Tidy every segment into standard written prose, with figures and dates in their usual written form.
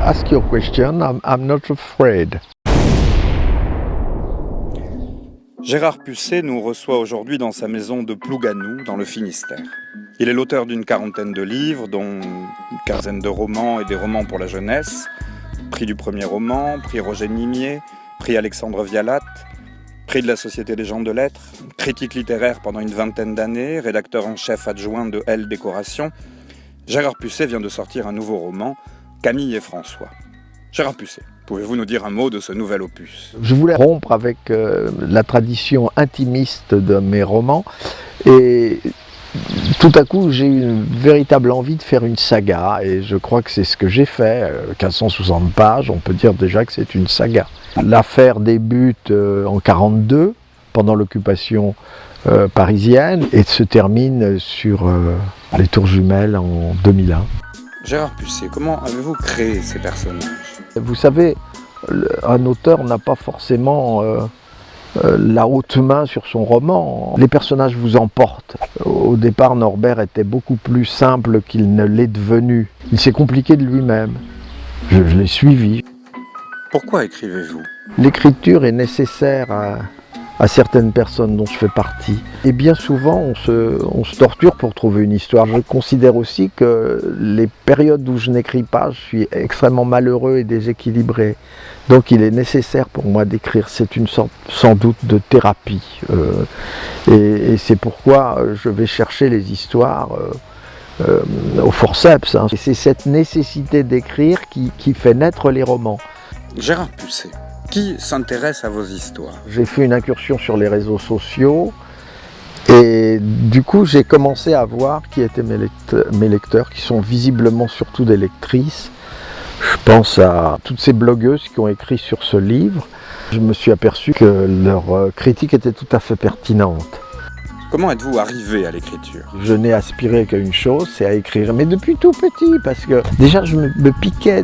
Ask your question, I'm not afraid. Gérard Pussé nous reçoit aujourd'hui dans sa maison de Plougasnou, dans le Finistère. Il est l'auteur d'une quarantaine de livres, dont une quinzaine de romans et des romans pour la jeunesse, prix du premier roman, prix Roger Nimier, prix Alexandre Vialat, prix de la Société des gens de lettres, critique littéraire pendant une vingtaine d'années, rédacteur en chef adjoint de Elle Décoration. Gérard Pussé vient de sortir un nouveau roman, Camille et François. Gérard Pussé, pouvez-vous nous dire un mot de ce nouvel opus ? Je voulais rompre avec la tradition intimiste de mes romans et tout à coup j'ai eu une véritable envie de faire une saga et je crois que c'est ce que j'ai fait. 1560 pages, on peut dire déjà que c'est une saga. L'affaire débute en 1942 pendant l'occupation parisienne et se termine sur les Tours Jumelles en 2001. Gérard Pussé, comment avez-vous créé ces personnages ? Vous savez, un auteur n'a pas forcément la haute main sur son roman. Les personnages vous emportent. Au départ, Norbert était beaucoup plus simple qu'il ne l'est devenu. Il s'est compliqué de lui-même. Je l'ai suivi. Pourquoi écrivez-vous ? L'écriture est nécessaire à certaines personnes dont je fais partie. Et bien souvent, on se torture pour trouver une histoire. Je considère aussi que les périodes où je n'écris pas, je suis extrêmement malheureux et déséquilibré. Donc il est nécessaire pour moi d'écrire. C'est une sorte, sans doute, de thérapie. Et c'est pourquoi je vais chercher les histoires au forceps. Et c'est cette nécessité d'écrire qui fait naître les romans. Gérard Pussé, qui s'intéresse à vos histoires ? J'ai fait une incursion sur les réseaux sociaux et du coup j'ai commencé à voir qui étaient mes lecteurs, qui sont visiblement surtout des lectrices. Je pense à toutes ces blogueuses qui ont écrit sur ce livre. Je me suis aperçu que leur critique était tout à fait pertinente. Comment êtes-vous arrivé à l'écriture ? Je n'ai aspiré qu'à une chose, c'est à écrire, mais depuis tout petit, parce que déjà je me piquais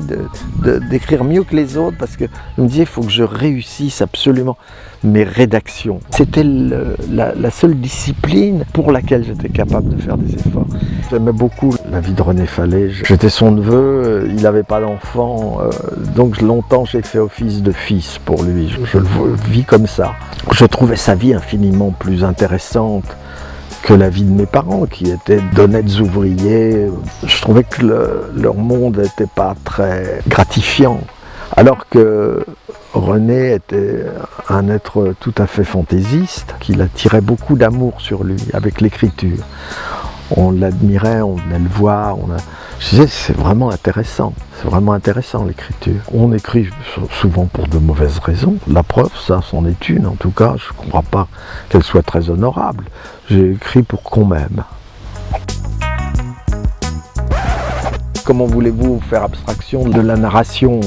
d'écrire mieux que les autres, parce que je me disais il faut que je réussisse absolument mes rédactions. C'était la seule discipline pour laquelle j'étais capable de faire des efforts. J'aimais beaucoup la vie de René Fallet, j'étais son neveu, il n'avait pas d'enfant, donc longtemps j'ai fait office de fils pour lui, je le vis comme ça. Je trouvais sa vie infiniment plus intéressante que la vie de mes parents, qui étaient d'honnêtes ouvriers. Je trouvais que leur monde n'était pas très gratifiant. Alors que René était un être tout à fait fantaisiste, qu'il attirait beaucoup d'amour sur lui, avec l'écriture. On l'admirait, on venait le voir. Je disais, c'est vraiment intéressant l'écriture. On écrit souvent pour de mauvaises raisons. La preuve, ça, c'en est une. En tout cas, je ne crois pas qu'elle soit très honorable. J'ai écrit pour qu'on m'aime. Comment voulez-vous faire abstraction de la narration ?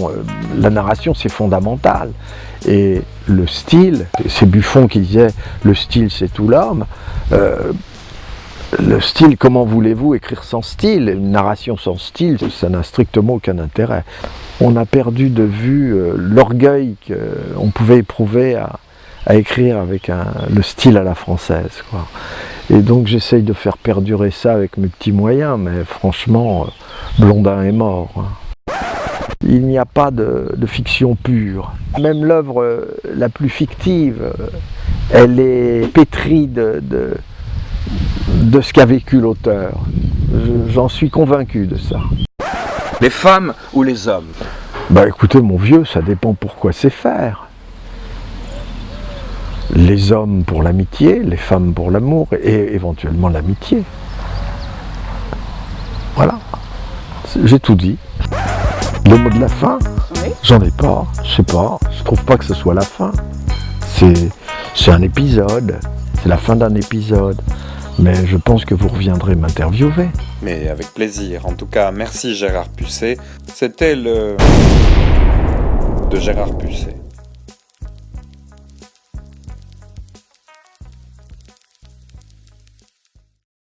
La narration, c'est fondamental. Et le style, c'est Buffon qui disait « le style, c'est tout l'homme ». Le style, comment voulez-vous écrire sans style ? Une narration sans style, ça n'a strictement aucun intérêt. On a perdu de vue l'orgueil qu'on pouvait éprouver à écrire avec le style à la française, quoi. Et donc j'essaye de faire perdurer ça avec mes petits moyens, mais franchement, Blondin est mort. Il n'y a pas de fiction pure. Même l'œuvre la plus fictive, elle est pétrie de ce qu'a vécu l'auteur. J'en suis convaincu de ça. Les femmes ou les hommes ? Bah écoutez mon vieux, ça dépend pourquoi c'est faire. Les hommes pour l'amitié, les femmes pour l'amour et éventuellement l'amitié. Voilà, j'ai tout dit. Le mot de la fin ? Oui. J'en ai pas, je sais pas, je trouve pas que ce soit la fin. C'est un épisode, c'est la fin d'un épisode. Mais je pense que vous reviendrez m'interviewer. Mais avec plaisir. En tout cas, merci Gérard Pussé. C'était le de Gérard Pussé.